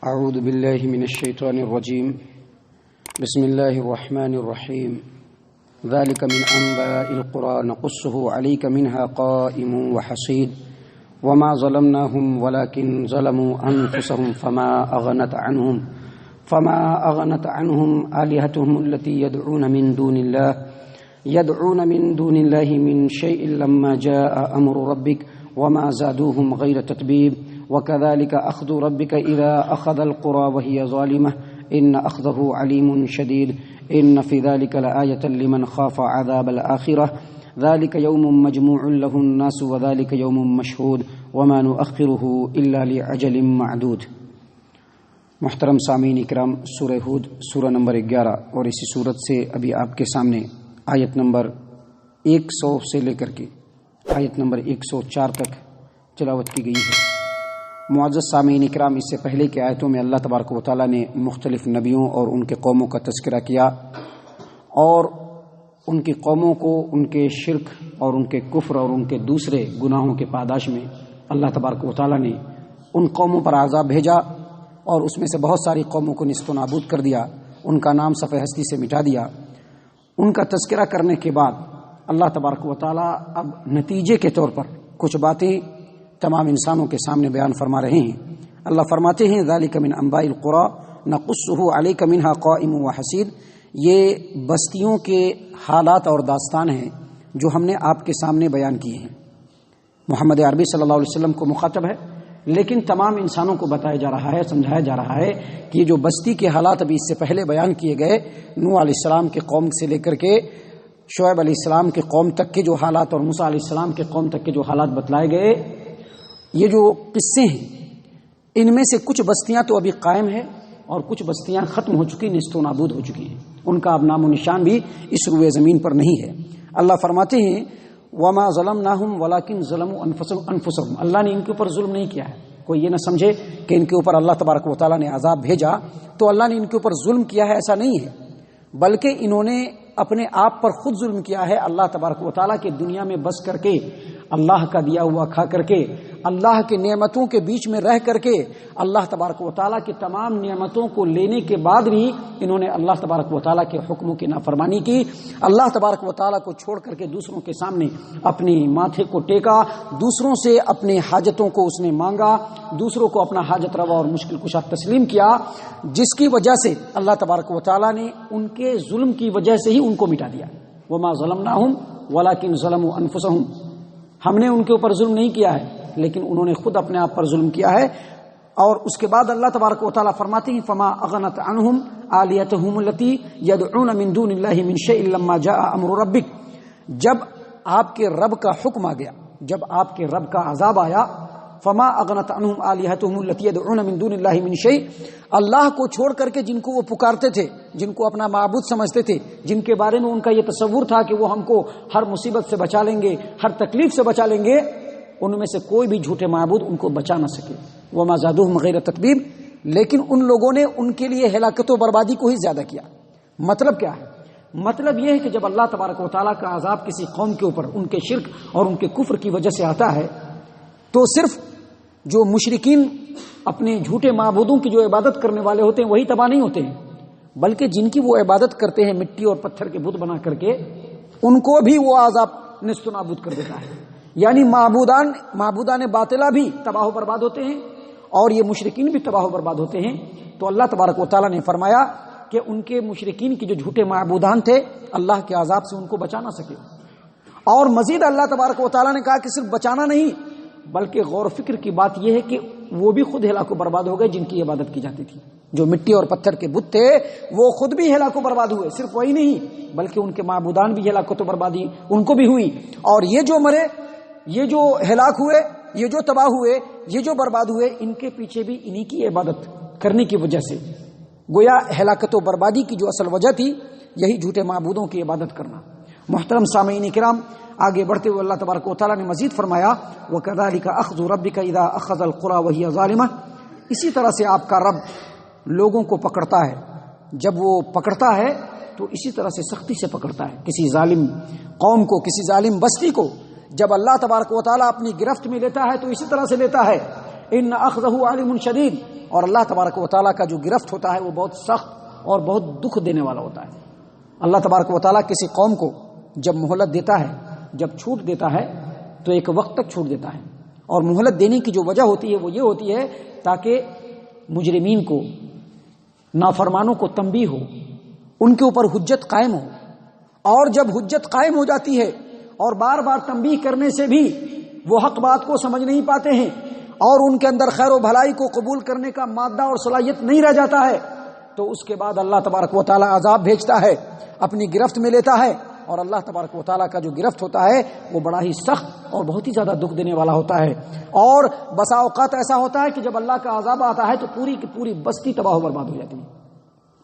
أعوذ بالله من الشيطان الرجيم. بسم الله الرحمن الرحيم. ذلك من أنباء القرى نقصه عليك منها قائم وحصيد وما ظلمناهم ولكن ظلموا أنفسهم فما أغنت عنهم آلهتهم التي يدعون من دون الله من شيء لما جاء أمر ربك وما زادوهم غير تتبيب وكذلك أخذ ربك إذا أخذ القرى وهي ظالمة إن أخذه عليم شديد إن في ذلك لآية لمن خاف عذاب الآخرة ذلك يوم مجموع له الناس وذلك يوم مشهود وما نؤخره إلا لعجل معدود. محترم سامعین اکرام، سورہ ہود سورہ نمبر 11 اور اسی سورت سے ابھی آپ کے سامنے آیت نمبر 100 سے لے کر کے آیت نمبر 104 تک تلاوت کی گئی ہے. معزز سامعین اکرام، اس سے پہلے کے آیتوں میں اللہ تبارک و تعالیٰ نے مختلف نبیوں اور ان کے قوموں کا تذکرہ کیا اور ان کی قوموں کو ان کے شرک اور ان کے کفر اور ان کے دوسرے گناہوں کے پاداش میں اللہ تبارک و تعالیٰ نے ان قوموں پر عذاب بھیجا اور اس میں سے بہت ساری قوموں کو نیست و نابود کر دیا، ان کا نام صفحہ ہستی سے مٹا دیا. ان کا تذکرہ کرنے کے بعد اللہ تبارک و تعالیٰ اب نتیجے کے طور پر کچھ باتیں تمام انسانوں کے سامنے بیان فرما رہے ہیں. اللہ فرماتے ہیں ذالک من انباء القری نقصہ علیک منہا قائم وحصید. یہ بستیوں کے حالات اور داستان ہیں جو ہم نے آپ کے سامنے بیان کیے ہیں. محمد عربی صلی اللہ علیہ وسلم کو مخاطب ہے، لیکن تمام انسانوں کو بتایا جا رہا ہے، سمجھایا جا رہا ہے کہ یہ جو بستی کے حالات ابھی اس سے پہلے بیان کیے گئے، نوح علیہ السلام کے قوم سے لے کر کے شعیب علیہ السلام کے قوم تک کے جو حالات اور موسیٰ علیہ السلام کے قوم تک کے جو حالات بتلائے گئے، یہ جو قصے ہیں ان میں سے کچھ بستیاں تو ابھی قائم ہیں اور کچھ بستیاں ختم ہو چکی، نیست و نابود ہو چکی ہیں. ان کا اب نام و نشان بھی اس روئے زمین پر نہیں ہے. اللہ فرماتے ہیں وما ظلمناہم ولکن ظلموا انفسہم. اللہ نے ان کے اوپر ظلم نہیں کیا ہے. کوئی یہ نہ سمجھے کہ ان کے اوپر اللہ تبارک و تعالیٰ نے عذاب بھیجا تو اللہ نے ان کے اوپر ظلم کیا ہے، ایسا نہیں ہے، بلکہ انہوں نے اپنے آپ پر خود ظلم کیا ہے. اللہ تبارک و تعالیٰ کے دنیا میں بس کر کے، اللہ کا دیا ہوا کھا کر کے، اللہ کے نعمتوں کے بیچ میں رہ کر کے، اللہ تبارک و تعالیٰ کی تمام نعمتوں کو لینے کے بعد بھی انہوں نے اللہ تبارک و تعالیٰ کے حکموں کی نافرمانی کی. اللہ تبارک و تعالیٰ کو چھوڑ کر کے دوسروں کے سامنے اپنے ماتھے کو ٹیکا، دوسروں سے اپنے حاجتوں کو اس نے مانگا، دوسروں کو اپنا حاجت روا اور مشکل کشا تسلیم کیا، جس کی وجہ سے اللہ تبارک و تعالیٰ نے ان کے ظلم کی وجہ سے ہی ان کو مٹا دیا. وما ظلمناہم ولکن ظلموا انفسہم. ہم نے ان کے اوپر ظلم نہیں کیا ہے، لیکن انہوں نے خود اپنے آپ پر ظلم کیا ہے. اور اس کے بعد اللہ تبارک و تعالیٰ فرماتے ہیں فما اغنت عنہم آلیتہم التی یدعون من دون اللہ من شیء لما جاء امر ربک. جب آپ کے رب کا حکم آ گیا، جب آپ کے رب کا عذاب آیا، فما اغنت عنہم آلیتہم التی یدعون من دون اللہ من شیء، اللہ کو چھوڑ کر کے جن کو وہ پکارتے تھے، جن کو اپنا معبود سمجھتے تھے، جن کے بارے میں ان کا یہ تصور تھا کہ وہ ہم کو ہر مصیبت سے بچا لیں گے، ہر تکلیف سے بچا لیں گے، ان میں سے کوئی بھی جھوٹے معبود ان کو بچا نہ سکے. وما زادوہم غیر تتبیب. لیکن ان لوگوں نے ان کے لیے ہلاکت و بربادی کو ہی زیادہ کیا. مطلب کیا ہے؟ مطلب یہ ہے کہ جب اللہ تبارک و تعالیٰ کا عذاب کسی قوم کے اوپر ان کے شرک اور ان کے کفر کی وجہ سے آتا ہے تو صرف جو مشرکین اپنے جھوٹے معبودوں کی جو عبادت کرنے والے ہوتے ہیں وہی تباہ نہیں ہوتے ہیں، بلکہ جن کی وہ عبادت کرتے ہیں مٹی اور پتھر کے بت بنا کر کے، ان کو بھی وہ عذاب نیست و نابود کر دیتا ہے. یعنی معبودان باطلہ بھی تباہ و برباد ہوتے ہیں اور یہ مشرکین بھی تباہ و برباد ہوتے ہیں. تو اللہ تبارک و تعالیٰ نے فرمایا کہ ان کے مشرکین کی جو جھوٹے معبودان تھے اللہ کے عذاب سے ان کو بچا نہ سکے. اور مزید اللہ تبارک و تعالیٰ نے کہا کہ صرف بچانا نہیں، بلکہ غور و فکر کی بات یہ ہے کہ وہ بھی خود ہلاک و برباد ہو گئے جن کی عبادت کی جاتی تھی. جو مٹی اور پتھر کے بت تھے وہ خود بھی ہلاک و برباد ہوئے. صرف وہی نہیں بلکہ ان کے معبودان بھی ہلاکت و بربادی ان کو بھی ہوئی. اور یہ جو مرے، یہ جو ہلاک ہوئے، یہ جو تباہ ہوئے، یہ جو برباد ہوئے، ان کے پیچھے بھی انہی کی عبادت کرنے کی وجہ سے، گویا ہلاکت و بربادی کی جو اصل وجہ تھی یہی جھوٹے معبودوں کی عبادت کرنا. محترم سامعین کرام، آگے بڑھتے ہوئے اللہ تبارک و تعالیٰ نے مزید فرمایا وَكَذَلِكَ أَخْذُ رَبِّكَ إِذَا أَخَذَ الْقُرَى وَهِيَ ظَالِمَةٌ. اسی طرح سے آپ کا رب لوگوں کو پکڑتا ہے، جب وہ پکڑتا ہے تو اسی طرح سے سختی سے پکڑتا ہے. کسی ظالم قوم کو، کسی ظالم بستی کو جب اللہ تبارک و تعالیٰ اپنی گرفت میں لیتا ہے تو اسی طرح سے لیتا ہے. ان اخذہ علیم شدید، اور اللہ تبارک و تعالیٰ کا جو گرفت ہوتا ہے وہ بہت سخت اور بہت دکھ دینے والا ہوتا ہے۔ اللہ تبارک و تعالیٰ کسی قوم کو جب مہلت دیتا ہے، جب چھوٹ دیتا ہے تو ایک وقت تک چھوٹ دیتا ہے، اور مہلت دینے کی جو وجہ ہوتی ہے وہ یہ ہوتی ہے تاکہ مجرمین کو، نافرمانوں کو تنبیہ ہو، ان کے اوپر حجت قائم ہو، اور جب حجت قائم ہو جاتی ہے اور بار بار تنبیہ کرنے سے بھی وہ حق بات کو سمجھ نہیں پاتے ہیں اور ان کے اندر خیر و بھلائی کو قبول کرنے کا مادہ اور صلاحیت نہیں رہ جاتا ہے، تو اس کے بعد اللہ تبارک و تعالیٰ عذاب بھیجتا ہے، اپنی گرفت میں لیتا ہے، اور اللہ تبارک و تعالیٰ کا جو گرفت ہوتا ہے وہ بڑا ہی سخت اور بہت ہی زیادہ دکھ دینے والا ہوتا ہے۔ اور بسا اوقات ایسا ہوتا ہے کہ جب اللہ کا عذاب آتا ہے تو پوری کی پوری بستی تباہ و برباد ہو جاتی ہے۔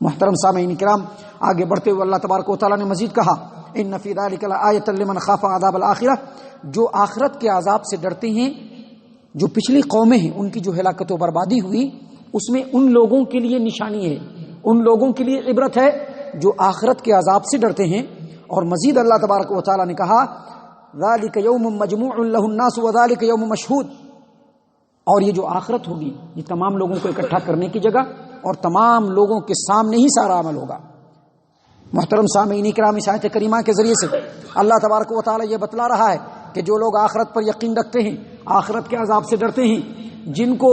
محترم سامعین کرام، آگے بڑھتے ہوئے اللہ تبارک و تعالیٰ نے مزید کہا ان فی ذلک لآیۃ لمن خاف عذاب الآخرہ، جو آخرت کے عذاب سے ڈرتے ہیں، جو پچھلی قومیں ہیں ان کی جو ہلاکت و بربادی ہوئی، اس میں ان لوگوں کے لیے نشانی ہے، ان لوگوں کے لیے عبرت ہے جو آخرت کے عذاب سے ڈرتے ہیں۔ اور مزید اللہ تبارک و تعالیٰ نے کہا ذالک یوم مجموع لہ الناس وذالک یوم مشہود، اور یہ جو آخرت ہوگی یہ تمام لوگوں کو اکٹھا کرنے کی جگہ اور تمام لوگوں کے سامنے ہی سارا عمل ہوگا۔ محترم سامعین کرام، اس آیت کریمہ کے ذریعے سے اللہ تبارک و تعالیٰ یہ بتلا رہا ہے کہ جو لوگ آخرت پر یقین رکھتے ہیں، آخرت کے عذاب سے ڈرتے ہیں، جن کو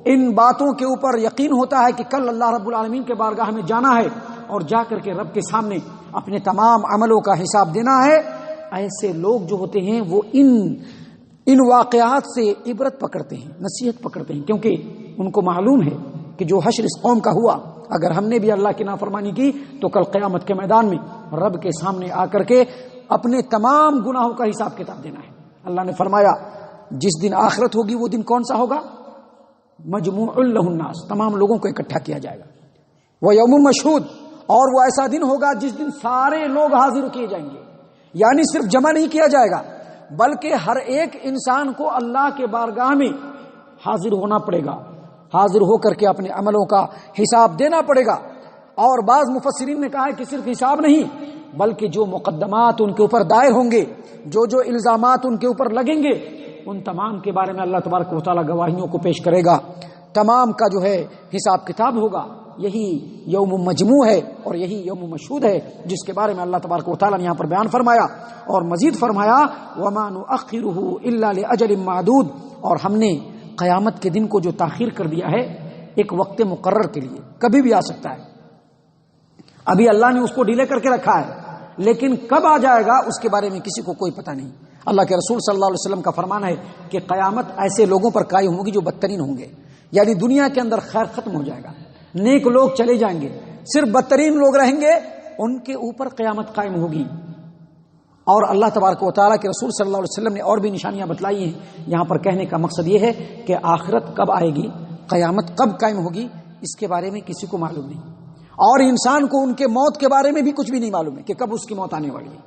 ان باتوں کے اوپر یقین ہوتا ہے کہ کل اللہ رب العالمین کے بارگاہ میں جانا ہے اور جا کر کے رب کے سامنے اپنے تمام عملوں کا حساب دینا ہے، ایسے لوگ جو ہوتے ہیں وہ ان واقعات سے عبرت پکڑتے ہیں، نصیحت پکڑتے ہیں، کیونکہ ان کو معلوم ہے کہ جو حشر اس قوم کا ہوا، اگر ہم نے بھی اللہ کی نافرمانی کی تو کل قیامت کے میدان میں رب کے سامنے آ کر کے اپنے تمام گناہوں کا حساب کتاب دینا ہے۔ اللہ نے فرمایا جس دن آخرت ہوگی وہ دن کون سا ہوگا؟ مجموع لہ الناس، تمام لوگوں کو اکٹھا کیا جائے گا۔ وہ یوم مشہود، اور وہ ایسا دن ہوگا جس دن سارے لوگ حاضر کیے جائیں گے، یعنی صرف جمع نہیں کیا جائے گا بلکہ ہر ایک انسان کو اللہ کے بارگاہ میں حاضر ہونا پڑے گا، حاضر ہو کر کے اپنے عملوں کا حساب دینا پڑے گا۔ اور بعض مفسرین نے کہا ہے کہ صرف حساب نہیں بلکہ جو مقدمات ان کے اوپر دائر ہوں گے، جو الزامات ان کے اوپر لگیں گے، ان تمام کے بارے میں اللہ تبارک و تعالیٰ گواہیوں کو پیش کرے گا، تمام کا جو ہے حساب کتاب ہوگا۔ یہی یوم مجموع ہے اور یہی یوم مشہود ہے جس کے بارے میں اللہ تبارک و تعالیٰ نے یہاں پر بیان فرمایا، اور مزید فرمایا وَمَا نُؤَخِّرُهُ إِلَّا لِأَجَلٍ مَّعْدُودٍ، اور ہم نے قیامت کے دن کو جو تاخیر کر دیا ہے ایک وقت مقرر کے لیے، کبھی بھی آ سکتا ہے، ابھی اللہ نے اس کو ڈیلے کر کے رکھا ہے، لیکن کب آ جائے گا اس کے بارے میں کسی کو کوئی پتہ نہیں۔ اللہ کے رسول صلی اللہ علیہ وسلم کا فرمان ہے کہ قیامت ایسے لوگوں پر قائم ہوگی جو بدترین ہوں گے، یعنی دنیا کے اندر خیر ختم ہو جائے گا، نیک لوگ چلے جائیں گے، صرف بدترین لوگ رہیں گے، ان کے اوپر قیامت قائم ہوگی۔ اور اللہ تبارک و تعالیٰ کے رسول صلی اللہ علیہ وسلم نے اور بھی نشانیاں بتلائی ہیں۔ یہاں پر کہنے کا مقصد یہ ہے کہ آخرت کب آئے گی، قیامت کب قائم ہوگی، اس کے بارے میں کسی کو معلوم نہیں، اور انسان کو ان کے موت کے بارے میں بھی کچھ بھی نہیں معلوم ہے کہ کب اس کی موت آنے والی ہے۔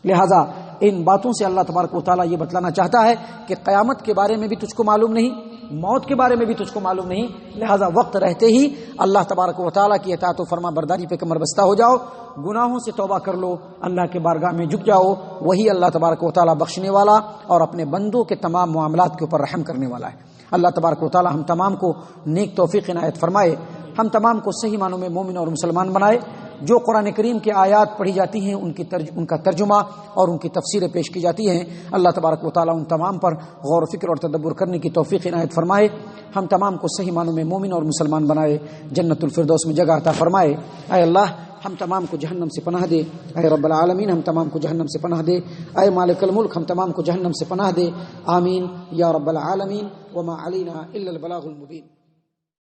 لہٰذا ان باتوں سے اللہ تبارک و تعالیٰ یہ بتلانا چاہتا ہے کہ قیامت کے بارے میں بھی تجھ کو معلوم نہیں، موت کے بارے میں بھی تجھ کو معلوم نہیں، لہٰذا وقت رہتے ہی اللہ تبارک و تعالیٰ کی اطاعت و فرما برداری پہ کمر بستہ ہو جاؤ، گناہوں سے توبہ کر لو، اللہ کے بارگاہ میں جھک جاؤ، وہی اللہ تبارک و تعالیٰ بخشنے والا اور اپنے بندوں کے تمام معاملات کے اوپر رحم کرنے والا ہے۔ اللہ تبارک و تعالیٰ ہم تمام کو نیک توفیق عنایت فرمائے، ہم تمام کو صحیح معنوں میں مومن اور مسلمان بنائے، جو قرآن کریم کی آیات پڑھی جاتی ہیں ان کا ترجمہ اور ان کی تفسیریں پیش کی جاتی ہیں، اللہ تبارک و تعالیٰ ان تمام پر غور و فکر اور تدبر کرنے کی توفیق عنایت فرمائے، ہم تمام کو صحیح معنوں میں مومن اور مسلمان بنائے، جنت الفردوس میں جگہ عطا فرمائے۔ اے اللہ ہم تمام کو جہنم سے پناہ دے، اے رب العالمین ہم تمام کو جہنم سے پناہ دے، اے مالک الملک ہم تمام کو جہنم سے پناہ دے، آمین یا رب العالمین، وما علینا الا البلاغ المبین۔